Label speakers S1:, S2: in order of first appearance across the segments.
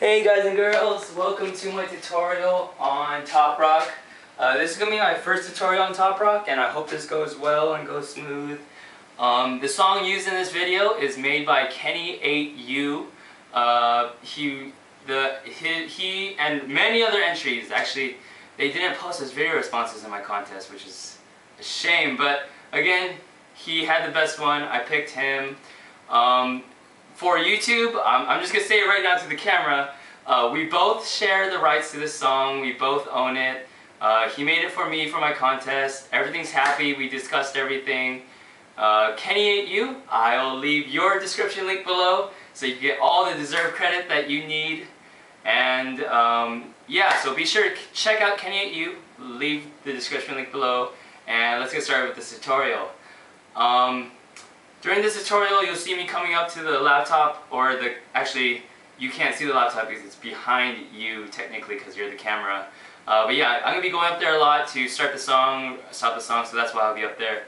S1: Hey guys and girls, welcome to my tutorial on Toprock. This is going to be my first tutorial on Toprock, and I hope this goes well and goes smooth. The song used in this video is made by Kenny8U. He and many other entries, actually, they didn't post his video responses in my contest, which is a shame, but again, he had the best one. I picked him. For YouTube, I'm just going to say it right now to the camera, we both share the rights to this song, we both own it. He made it for me for my contest, everything's happy, we discussed everything. Kenny8U, I'll leave your description link below so you can get all the deserved credit that you need. And yeah, so be sure to check out Kenny8U, leave the description link below, and let's get started with this tutorial. During this tutorial, you'll see me coming up to the laptop, or actually, you can't see the laptop because it's behind you technically because you're the camera. But yeah, I'm going to be going up there a lot to start the song, stop the song, so that's why I'll be up there.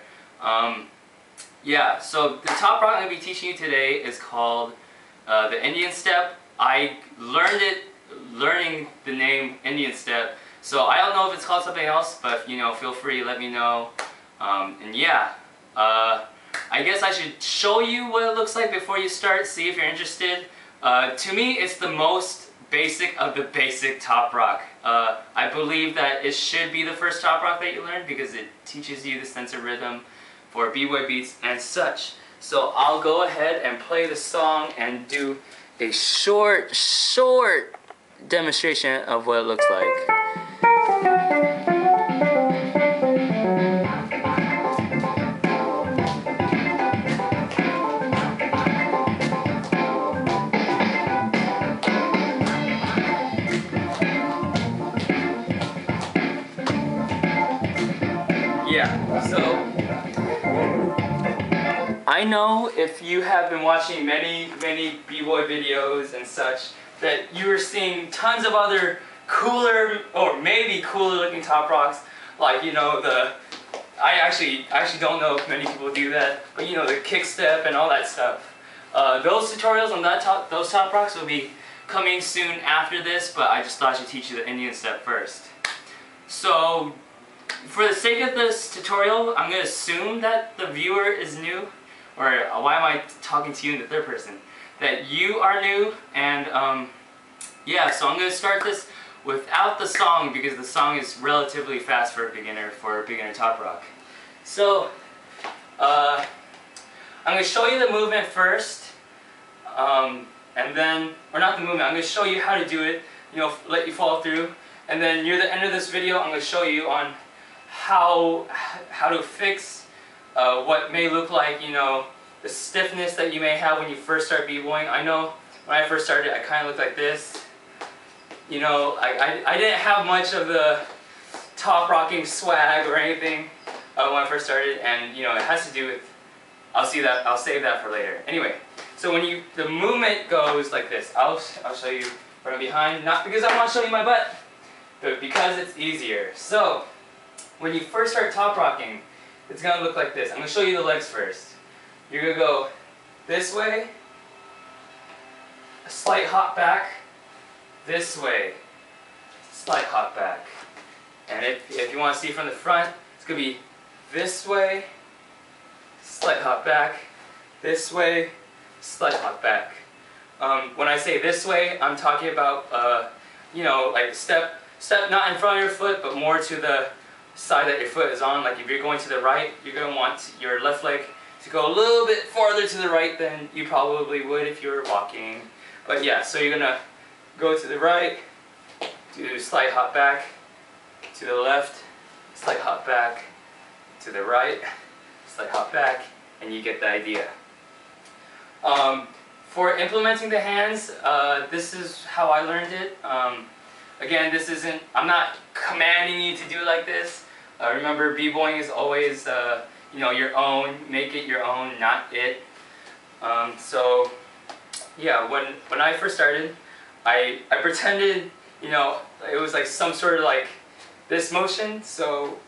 S1: Yeah, so the top rock I'm going to be teaching you today is called the Indian Step. I learned it learning the name Indian Step, so I don't know if it's called something else, but you know, feel free, let me know. And yeah, I guess I should show you what it looks like before you start, see if you're interested. To me, it's the most basic of the basic top rock. I believe that it should be the first top rock that you learn because it teaches you the sense of rhythm for b-boy beats and such. So I'll go ahead and play the song and do a short demonstration of what it looks like. Yeah, so I know if you have been watching many b-boy videos and such that you are seeing tons of other cooler or maybe cooler looking top rocks, like, you know, I actually don't know if many people do that, but you know, the kick step and all that stuff. Those tutorials on those top rocks will be coming soon after this, but I just thought I should teach you the Indian step first. So for the sake of this tutorial, I'm going to assume that the viewer is new, or why am I talking to you in the third person? That you are new, and yeah, so I'm going to start this without the song because the song is relatively fast for a beginner top rock. So I'm going to show you the movement first, and then, or not the movement, I'm going to show you how to do it, you know, let you follow through, and then near the end of this video I'm going to show you on how to fix what may look like, you know, the stiffness that you may have when you first start b-boying. I know when I first started I kind of looked like this. You know, I didn't have much of the top rocking swag or anything when I first started, and you know, it has to do with, I'll save that for later. Anyway, so when the movement goes like this, I'll show you from behind, not because I want to show you my butt, but because it's easier. So when you first start top rocking, it's going to look like this. I'm going to show you the legs first. You're going to go this way, a slight hop back, this way, slight hop back. And if you want to see from the front, it's going to be this way, slight hop back, this way, slight hop back. When I say this way, I'm talking about, you know, like step not in front of your foot, but more to the side that your foot is on. Like if you're going to the right, you're going to want your left leg to go a little bit farther to the right than you probably would if you were walking. But yeah, so you're going to go to the right, do a slight hop back, to the left, slight hop back, to the right, slight hop back, and you get the idea. For implementing the hands, this is how I learned it. Again, I'm not commanding you to do it like this. Remember, b-boying is always, you know, your own. Make it your own, not it. So, yeah, when I first started, I pretended, you know, it was like some sort of like this motion. So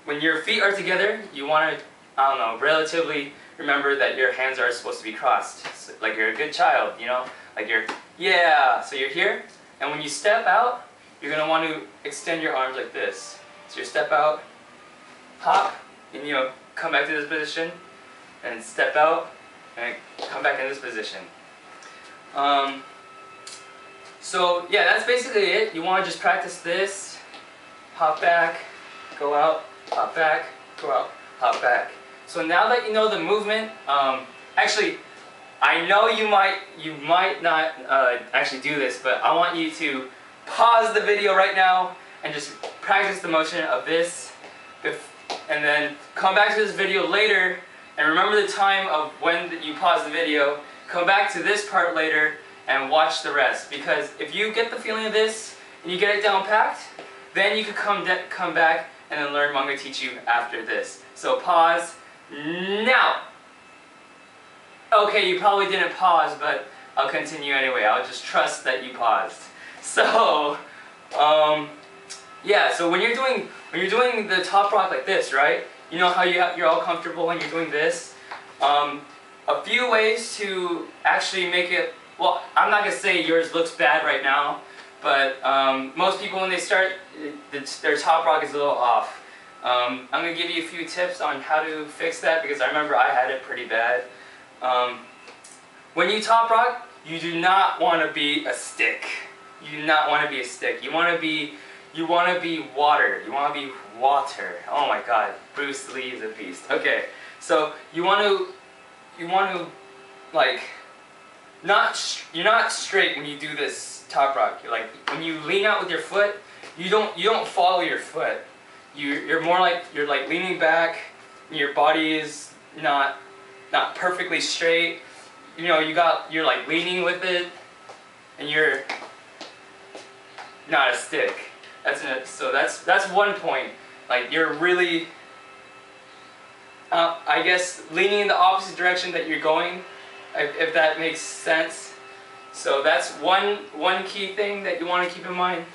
S1: when your feet are together, you want to, I don't know, relatively remember that your hands are supposed to be crossed. So, like you're a good child, you know? Like you're, yeah, so you're here, And when you step out, you're going to want to extend your arms like this. So you step out, hop, and come back to this position, and step out, and come back in this position. So yeah, that's basically it. You want to just practice this, hop back, go out, hop back, go out, hop back. So now that you know the movement, actually, I know you might not actually do this, but I want you to pause the video right now and just practice the motion of this, and then come back to this video later and remember the time of when you pause the video, come back to this part later and watch the rest. Because if you get the feeling of this and you get it down packed, then you can come back and then learn what I'm going to teach you after this. So pause now. Okay, you probably didn't pause, but I'll continue anyway. I'll just trust that you paused. So, yeah. So when you're doing the Toprock like this, right? You know how you're all comfortable when you're doing this. A few ways to actually make it. Well, I'm not gonna say yours looks bad right now, but most people when they start, their Toprock is a little off. I'm gonna give you a few tips on how to fix that because I remember I had it pretty bad. When you Toprock, you do not want to be a stick. You do not want to be a stick. You want to be water. You want to be water. Oh my God, Bruce Lee is a beast. Okay, so you want to like you're not straight when you do this Toprock. You're like when you lean out with your foot, you don't follow your foot. You're more like you're like leaning back. And your body is not perfectly straight. You're like leaning with it, and you're not a stick. So that's one point. Like you're really, I guess, leaning in the opposite direction that you're going, if that makes sense. So that's one key thing that you want to keep in mind.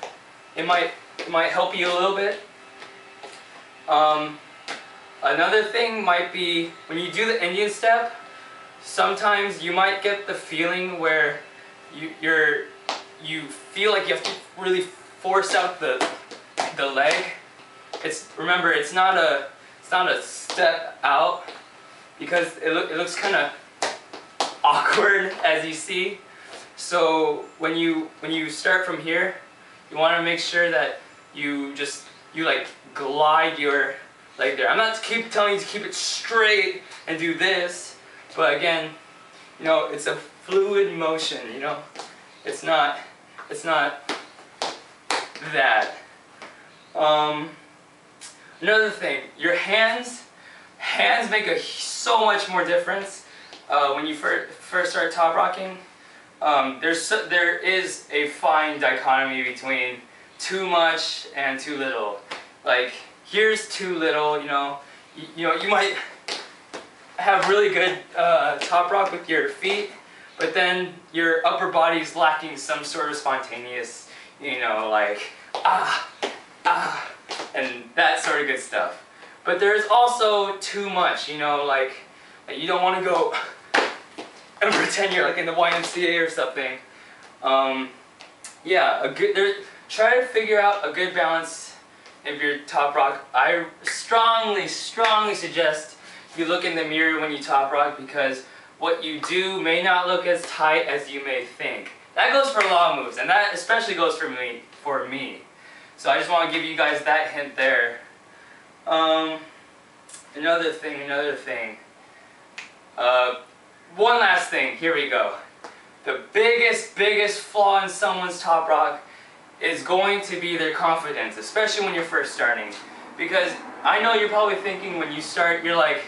S1: It might help you a little bit. Another thing might be when you do the Indian step. Sometimes you might get the feeling where you feel like you have to really force out the leg. Remember it's not a step out because it looks kind of awkward as you see. So when you start from here, you want to make sure that you like glide your leg there. I'm not telling you to keep it straight and do this. But again, it's a fluid motion, It's not that. Another thing, your hands make so much more difference when you first start Toprocking. There is a fine dichotomy between too much and too little. Like here's too little, you might have really good Toprock with your feet, but then your upper body is lacking some sort of spontaneous, like and that sort of good stuff. But there's also too much, like you don't want to go and pretend you're like in the YMCA or something. Yeah, try to figure out a good balance of your Toprock. I strongly suggest you look in the mirror when you Toprock because what you do may not look as tight as you may think. That goes for a lot of moves, and that especially goes for me. So I just want to give you guys that hint there. Another thing. One last thing. Here we go. The biggest flaw in someone's Toprock is going to be their confidence, especially when you're first starting. Because I know you're probably thinking when you start, you're like,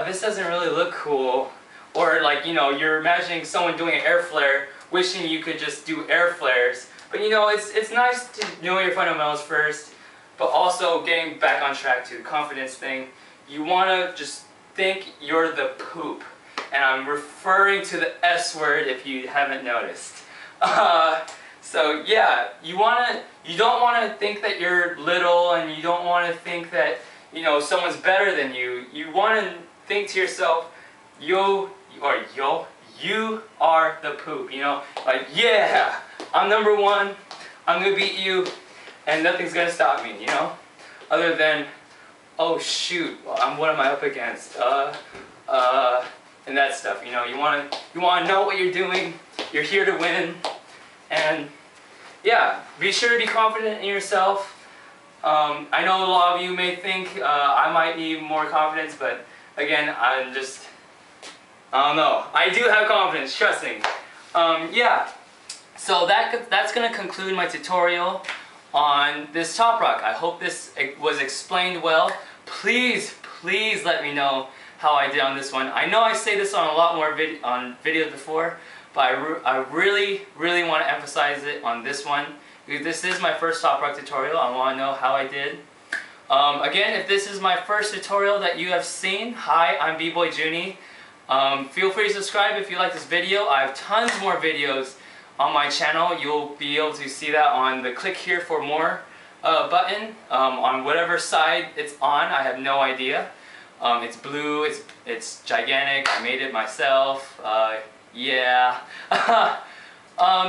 S1: this doesn't really look cool. Or like, you're imagining someone doing an air flare, wishing you could just do air flares. But it's nice to know your fundamentals first, but also getting back on track to the confidence thing. You want to just think you're the poop. And I'm referring to the S word if you haven't noticed. So yeah, you don't want to think that you're little, and you don't want to think that someone's better than you. You want to think to yourself, you are the poop. Like, yeah, I'm number one. I'm gonna beat you, and nothing's gonna stop me, you know? Other than, oh shoot, what am I up against? And that stuff, you know? You wanna know what you're doing. You're here to win, and yeah, be sure to be confident in yourself. I know a lot of you may think I might need more confidence, but again, I don't know. I do have confidence, trust me. Yeah, so that's going to conclude my tutorial on this Toprock. I hope this was explained well. Please let me know how I did on this one. I know I say this on a lot more videos before, but I really want to emphasize it on this one. Because this is my first Toprock tutorial. I want to know how I did. Again, if this is my first tutorial that you have seen, hi, I'm B-Boy Junie. Feel free to subscribe if you like this video. I have tons more videos on my channel. You'll be able to see that on the click here for more button. On whatever side it's on, I have no idea. It's blue, it's gigantic, I made it myself, yeah.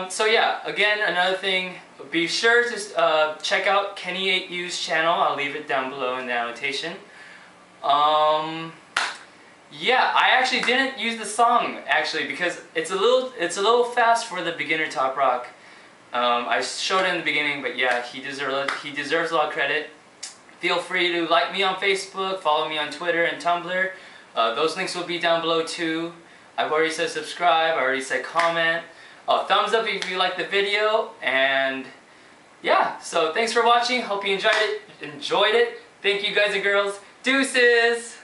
S1: So yeah, again, another thing, be sure to check out Kenny8U's channel. I'll leave it down below in the annotation. Yeah, I actually didn't use the song actually because it's a little fast for the beginner Toprock. I showed it in the beginning, but yeah, he deserves a lot of credit. Feel free to like me on Facebook, follow me on Twitter and Tumblr. Those links will be down below too. I've already said subscribe, I already said comment. Thumbs up if you like the video, and yeah, so thanks for watching. Hope you enjoyed it. Thank you guys and girls. Deuces!